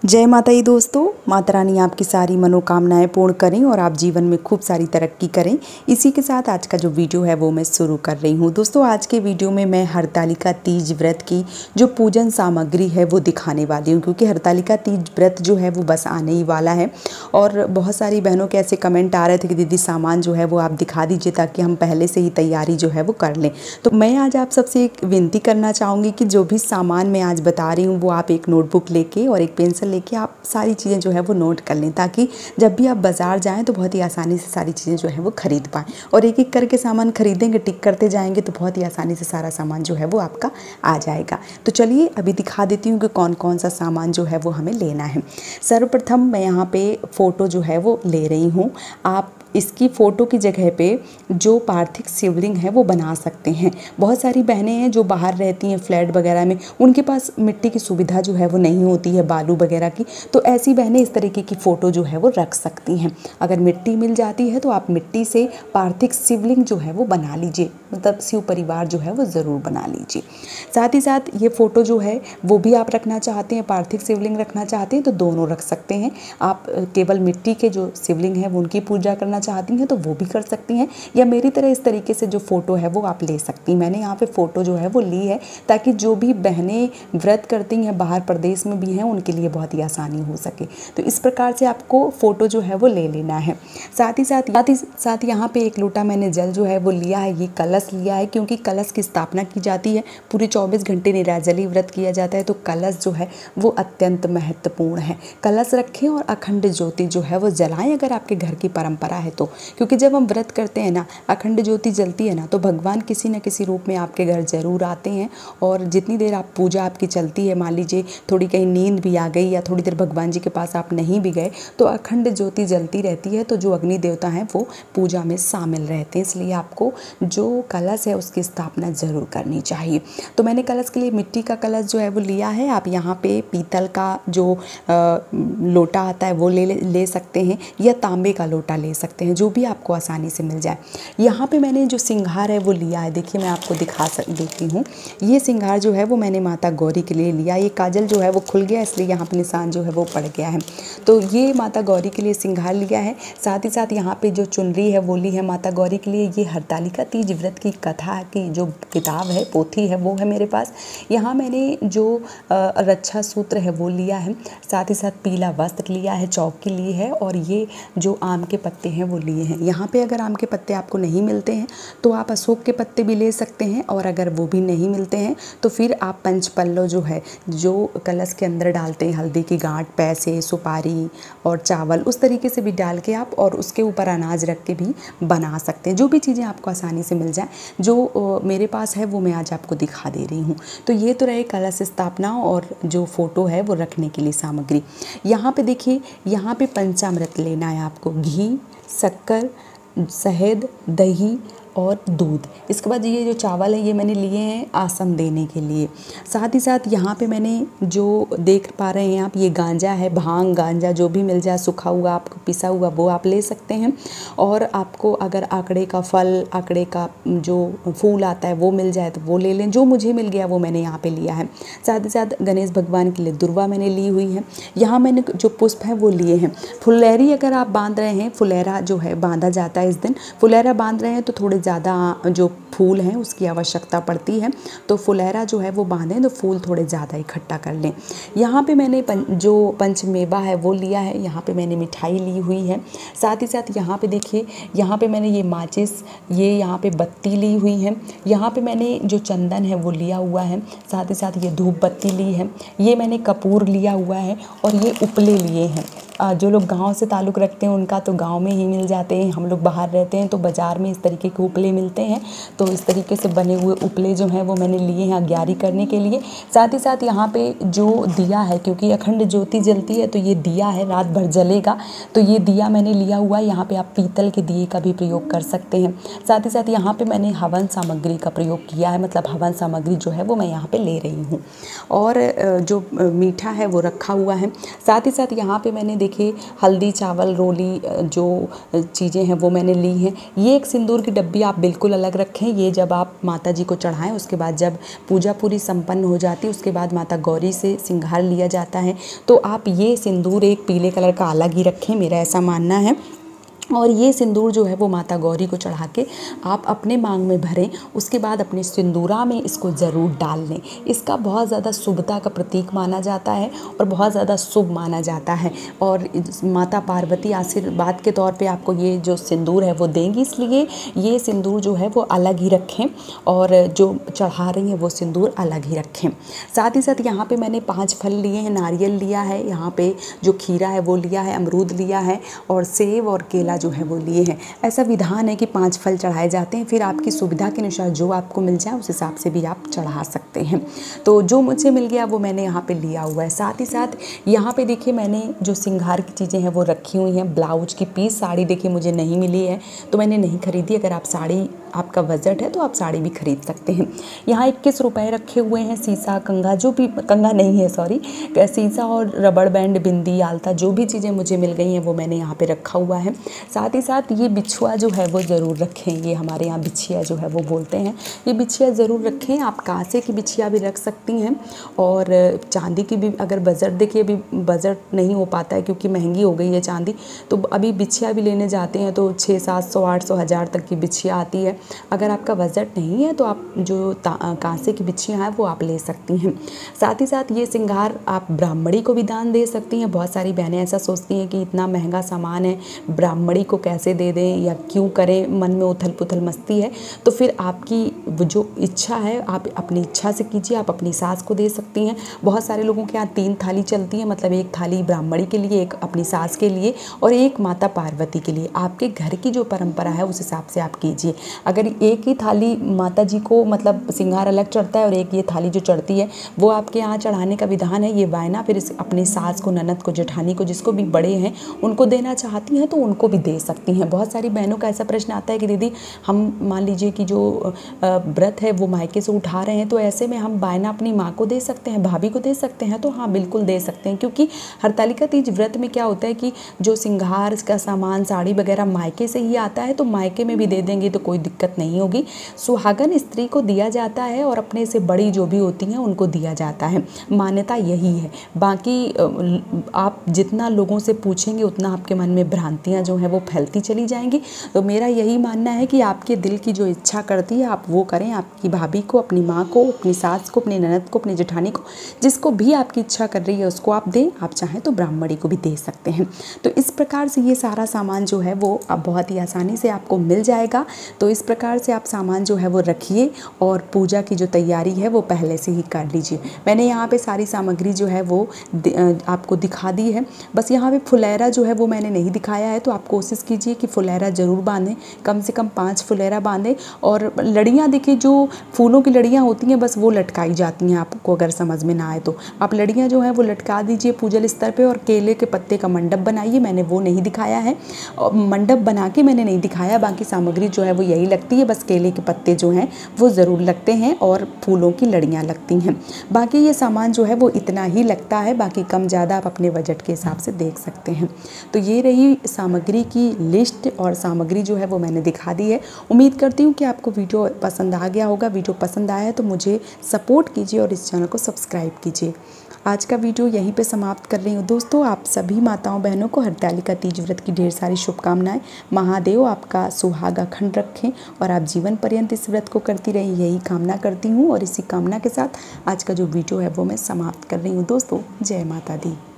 जय माता दी दोस्तों। माता रानी आपकी सारी मनोकामनाएं पूर्ण करें और आप जीवन में खूब सारी तरक्की करें। इसी के साथ आज का जो वीडियो है वो मैं शुरू कर रही हूँ। दोस्तों आज के वीडियो में मैं हरतालिका तीज व्रत की जो पूजन सामग्री है वो दिखाने वाली हूँ, क्योंकि हरतालिका तीज व्रत जो है वो बस आने ही वाला है। और बहुत सारी बहनों के ऐसे कमेंट आ रहे थे कि दीदी सामान जो है वो आप दिखा दीजिए ताकि हम पहले से ही तैयारी जो है वो कर लें। तो मैं आज आप सबसे एक विनती करना चाहूँगी कि जो भी सामान मैं आज बता रही हूँ वो आप एक नोटबुक लेके और एक पेंसिल लेके आप सारी चीज़ें जो है वो नोट कर लें, ताकि जब भी आप बाज़ार जाएं तो बहुत ही आसानी से सारी चीज़ें जो है वो ख़रीद पाएँ। और एक एक करके सामान खरीदेंगे, टिक करते जाएंगे तो बहुत ही आसानी से सारा सामान जो है वो आपका आ जाएगा। तो चलिए अभी दिखा देती हूँ कि कौन कौन सा सामान जो है वो हमें लेना है। सर्वप्रथम मैं यहाँ पे फ़ोटो जो है वो ले रही हूँ। आप इसकी फ़ोटो की जगह पे जो पार्थिव शिवलिंग है वो बना सकते हैं। बहुत सारी बहनें हैं जो बाहर रहती हैं फ्लैट वगैरह में, उनके पास मिट्टी की सुविधा जो है वो नहीं होती है, बालू वगैरह की, तो ऐसी बहनें इस तरीके की फ़ोटो जो है वो रख सकती हैं। अगर मिट्टी मिल जाती है तो आप मिट्टी से पार्थिव शिवलिंग जो है वो बना लीजिए, मतलब शिव परिवार जो है वो ज़रूर बना लीजिए। साथ ही साथ ये फ़ोटो जो है वो भी आप रखना चाहते हैं, पार्थिव शिवलिंग रखना चाहते हैं तो दोनों रख सकते हैं। आप केवल मिट्टी के जो शिवलिंग है वो उनकी पूजा करना चाहती हैं तो वो भी कर सकती हैं, या मेरी तरह इस तरीके से जो फ़ोटो है वो आप ले सकती हैं। मैंने यहाँ पे फ़ोटो जो है वो ली है ताकि जो भी बहनें व्रत करती हैं बाहर प्रदेश में भी हैं उनके लिए बहुत ही आसानी हो सके। तो इस प्रकार से आपको फ़ोटो जो है वो ले लेना है। साथ ही साथ यहाँ पे एक लोटा मैंने जल जो है वो लिया है, ये कलश लिया है, क्योंकि कलश की स्थापना की जाती है, पूरे 24 घंटे निराजली व्रत किया जाता है, तो कलश जो है वो अत्यंत महत्वपूर्ण है। कलश रखें और अखंड ज्योति जो है वो जलाएं अगर आपके घर की परंपरा है तो, क्योंकि जब हम व्रत करते हैं ना, अखंड ज्योति जलती है ना, तो भगवान किसी न किसी रूप में आपके घर जरूर आते हैं। और जितनी देर आप पूजा आपकी चलती है, मान लीजिए थोड़ी कहीं नींद भी आ गई या थोड़ी देर भगवान जी के पास आप नहीं भी गए, तो अखंड ज्योति जलती रहती है, तो जो अग्नि देवता हैं वो पूजा में शामिल रहते हैं। इसलिए आपको जो कलश है उसकी स्थापना ज़रूर करनी चाहिए। तो मैंने कलश के लिए मिट्टी का कलश जो है वो लिया है। आप यहाँ पे पीतल का जो लोटा आता है वो ले सकते हैं, या तांबे का लोटा ले सकते हैं, जो भी आपको आसानी से मिल जाए। यहाँ पे मैंने जो सिंगार है वो लिया है, देखिए मैं आपको दिखा देती हूँ। ये सिंगार जो है वो मैंने माता गौरी के लिए लिया। ये काजल जो है वो खुल गया, इसलिए यहाँ पे निशान जो है वो पड़ गया है। तो ये माता गौरी के लिए सिंगार लिया है। साथ ही साथ यहाँ पे जो चुनरी है वो ली है माता गौरी के लिए। ये हरतालिका तीज व्रत की कथा की जो किताब है, पोथी है, वो है मेरे पास। यहाँ मैंने जो रक्षा सूत्र है वो लिया है। साथ ही साथ पीला वस्त्र लिया है, चौकी ली है, और ये जो आम के पत्ते हैं वो लिए हैं। यहाँ पे अगर आम के पत्ते आपको नहीं मिलते हैं तो आप अशोक के पत्ते भी ले सकते हैं, और अगर वो भी नहीं मिलते हैं तो फिर आप पंचपल्लो जो है, जो कलश के अंदर डालते हैं, हल्दी की गांठ, पैसे, सुपारी और चावल, उस तरीके से भी डाल के आप और उसके ऊपर अनाज रख के भी बना सकते हैं। जो भी चीज़ें आपको आसानी से मिल जाए, जो मेरे पास है वो मैं आज आपको दिखा दे रही हूँ। तो ये तो रहे कलश स्थापना और जो फ़ोटो है वो रखने के लिए सामग्री। यहाँ पे देखिए, यहाँ पे पंचामृत लेना है आपको, घी, शक्कर, शहद, दही और दूध। इसके बाद ये जो चावल है ये मैंने लिए हैं आसन देने के लिए। साथ ही साथ यहाँ पे मैंने जो देख पा रहे हैं आप, ये गांजा है, भांग गांजा जो भी मिल जाए, सूखा हुआ आपको पिसा हुआ वो आप ले सकते हैं। और आपको अगर आकड़े का फल, आकड़े का जो फूल आता है वो मिल जाए तो वो ले लें। जो मुझे मिल गया वो मैंने यहाँ पे लिया है। साथ ही साथ गणेश भगवान के लिए दुर्वा मैंने ली हुई है। यहाँ मैंने जो पुष्प हैं वो लिए हैं। फुलैरी अगर आप बांध रहे हैं, फुलैरा जो है बांधा जाता है इस दिन, फुलैरा बांध रहे हैं तो थोड़े ज़्यादा जो फूल हैं उसकी आवश्यकता पड़ती है, तो फुलैरा जो है वो बांधें तो फूल थोड़े ज़्यादा इकट्ठा कर लें। यहाँ पे मैंने जो पंचमेवा है वो लिया है। यहाँ पे मैंने मिठाई ली हुई है। साथ ही साथ यहाँ पे देखिए, यहाँ पे मैंने ये माचिस, ये यहाँ पे बत्ती ली हुई है। यहाँ पे मैंने जो चंदन है वो लिया हुआ है। साथ ही साथ ये धूप बत्ती ली है। ये मैंने कपूर लिया हुआ है, और ये उपले लिए हैं। जो लोग गांव से ताल्लुक़ रखते हैं उनका तो गांव में ही मिल जाते हैं, हम लोग बाहर रहते हैं तो बाज़ार में इस तरीके के उपले मिलते हैं। तो इस तरीके से बने हुए उपले जो हैं वो मैंने लिए हैं अग्यारी करने के लिए। साथ ही साथ यहाँ पे जो दिया है, क्योंकि अखंड ज्योति जलती है तो ये दिया है रात भर जलेगा, तो ये दिया मैंने लिया हुआ है। यहाँ पर आप पीतल के दिए का भी प्रयोग कर सकते हैं। साथ ही साथ यहाँ पर मैंने हवन सामग्री का प्रयोग किया है, मतलब हवन सामग्री जो है वो मैं यहाँ पर ले रही हूँ। और जो मीठा है वो रखा हुआ है। साथ ही साथ यहाँ पर मैंने देखिए हल्दी, चावल, रोली जो चीज़ें हैं वो मैंने ली हैं। ये एक सिंदूर की डब्बी आप बिल्कुल अलग रखें। ये जब आप माता जी को चढ़ाएं, उसके बाद जब पूजा पूरी संपन्न हो जाती है, उसके बाद माता गौरी से सिंगार लिया जाता है, तो आप ये सिंदूर एक पीले कलर का अलग ही रखें, मेरा ऐसा मानना है। और ये सिंदूर जो है वो माता गौरी को चढ़ा के आप अपने मांग में भरें, उसके बाद अपने सिंदूरा में इसको ज़रूर डाल लें। इसका बहुत ज़्यादा शुभता का प्रतीक माना जाता है और बहुत ज़्यादा शुभ माना जाता है। और माता पार्वती आशीर्वाद के तौर पे आपको ये जो सिंदूर है वो देंगी, इसलिए ये सिंदूर जो है वो अलग ही रखें और जो चढ़ा रही हैं वो सिंदूर अलग ही रखें। साथ ही साथ यहाँ पे मैंने 5 फल लिए हैं, नारियल लिया है, यहाँ पे जो खीरा है वो लिया है, अमरूद लिया है और सेब और केला जो है वो लिए हैं। ऐसा विधान है कि 5 फल चढ़ाए जाते हैं, फिर आपकी सुविधा के अनुसार जो आपको मिल जाए उस हिसाब से भी आप चढ़ा सकते हैं। तो जो मुझे मिल गया वो मैंने यहाँ पे लिया हुआ है। साथ ही साथ यहाँ पे देखिए मैंने जो श्रृंगार की चीज़ें हैं वो रखी हुई हैं। ब्लाउज की पीस, साड़ी देखिए मुझे नहीं मिली है तो मैंने नहीं खरीदी। अगर आप साड़ी, आपका बजट है तो आप साड़ी भी खरीद सकते हैं। यहाँ 21 रुपये रखे हुए हैं। सीसा, कंघा, जो भी कंघा नहीं है सॉरी, सीसा और रबड़ बैंड, बिंदी, आलता, जो भी चीज़ें मुझे मिल गई हैं वो मैंने यहाँ पे रखा हुआ है। साथ ही साथ ये बिछुआ जो है वो ज़रूर रखें। ये हमारे यहाँ बिछिया जो है वो बोलते हैं, ये बिछिया ज़रूर रखें। आप कांसे की बिछिया भी रख सकती हैं और चांदी की भी, अगर बजट देखिए अभी बजट नहीं हो पाता है क्योंकि महंगी हो गई है चांदी, तो अभी बिछिया भी लेने जाते हैं तो 600-700, 800, 1000 तक की बिछिया आती है। अगर आपका बजट नहीं है तो आप जो कांसे की बिछियाँ हैं वो आप ले सकती हैं। साथ ही साथ ये श्रृंगार आप ब्राह्मणी को भी दान दे सकती हैं। बहुत सारी बहनें ऐसा सोचती हैं कि इतना महंगा सामान है, ब्राह्मणी को कैसे दे दें या क्यों करें, मन में उथल पुथल मस्ती है। तो फिर आपकी जो इच्छा है आप अपनी इच्छा से कीजिए, आप अपनी सास को दे सकती हैं। बहुत सारे लोगों के यहाँ 3 थाली चलती है, मतलब एक थाली ब्राह्मणी के लिए, एक अपनी सास के लिए और एक माता पार्वती के लिए। आपके घर की जो परंपरा है उस हिसाब से आप कीजिए। अगर एक ही थाली माता जी को मतलब श्रृंगार अलग चढ़ता है और एक ये थाली जो चढ़ती है वो आपके यहाँ चढ़ाने का विधान है, ये वायना फिर अपनी सास को, ननद को, जेठानी को, जिसको भी बड़े हैं उनको देना चाहती हैं तो उनको भी दे सकती हैं। बहुत सारी बहनों का ऐसा प्रश्न आता है कि दीदी हम मान लीजिए कि जो व्रत है वो मायके से उठा रहे हैं तो ऐसे में हम वायना अपनी माँ को दे सकते हैं, भाभी को दे सकते हैं? तो हाँ बिल्कुल दे सकते हैं, क्योंकि हरतालिका तीज व्रत में क्या होता है कि जो श्रृंगार का सामान, साड़ी वगैरह मायके से ही आता है, तो मायके में भी दे देंगे तो कोई दिक्कत नहीं होगी। सुहागन स्त्री को दिया जाता है और अपने से बड़ी जो भी होती हैं उनको दिया जाता है, मान्यता यही है। बाकी आप जितना लोगों से पूछेंगे उतना आपके मन में भ्रांतियाँ जो हैं वो फैलती चली जाएंगी। तो मेरा यही मानना है कि आपके दिल की जो इच्छा करती है आप वो करें। आपकी भाभी को, अपनी माँ को, अपनी सास को, अपनी ननद को, अपनी जेठानी को, जिसको भी आपकी इच्छा कर रही है उसको आप दें। आप चाहें तो ब्राह्मणी को भी दे सकते हैं। तो इस प्रकार से ये सारा सामान जो है वो अब बहुत ही आसानी से आपको मिल जाएगा। तो इस प्रकार से आप सामान जो है वो रखिए और पूजा की जो तैयारी है वो पहले से ही कर लीजिए। मैंने यहाँ पे सारी सामग्री जो है वो आपको दिखा दी है। बस यहाँ पे फुलेरा जो है वो मैंने नहीं दिखाया है, तो आप कोशिश कीजिए कि फुलेरा ज़रूर बांधें, कम से कम 5 फुलेरा बांधें। और लड़ियाँ देखिए, जो फूलों की लड़ियाँ होती हैं बस वो लटकाई जाती हैं। आपको अगर समझ में ना आए तो आप लड़ियाँ जो हैं वो लटका दीजिए पूजल स्तर पे। और केले के पत्ते का मंडप बनाइए, मैंने वो नहीं दिखाया है, और मंडप बना के मैंने नहीं दिखाया। बाकी सामग्री जो है वो यही लगती है, बस केले के पत्ते जो हैं वो ज़रूर लगते हैं और फूलों की लड़ियाँ लगती हैं। बाकी ये सामान जो है वो इतना ही लगता है, बाकी कम ज़्यादा आप अपने बजट के हिसाब से देख सकते हैं। तो ये रही सामग्री की लिस्ट और सामग्री जो है वो मैंने दिखा दी है। उम्मीद करती हूँ कि आपको वीडियो पसंद आ गया होगा। वीडियो पसंद आया है तो मुझे सपोर्ट कीजिए और इस चैनल को सब्सक्राइब कीजिए। आज का वीडियो यहीं पे समाप्त कर रही हूँ। दोस्तों, आप सभी माताओं बहनों को हरतालिका तीज व्रत की ढेर सारी शुभकामनाएं। महादेव आपका सुहाग अखंड रखें और आप जीवन पर्यंत इस व्रत को करती रहें, यही कामना करती हूँ। और इसी कामना के साथ आज का जो वीडियो है वो मैं समाप्त कर रही हूँ। दोस्तों, जय माता दी।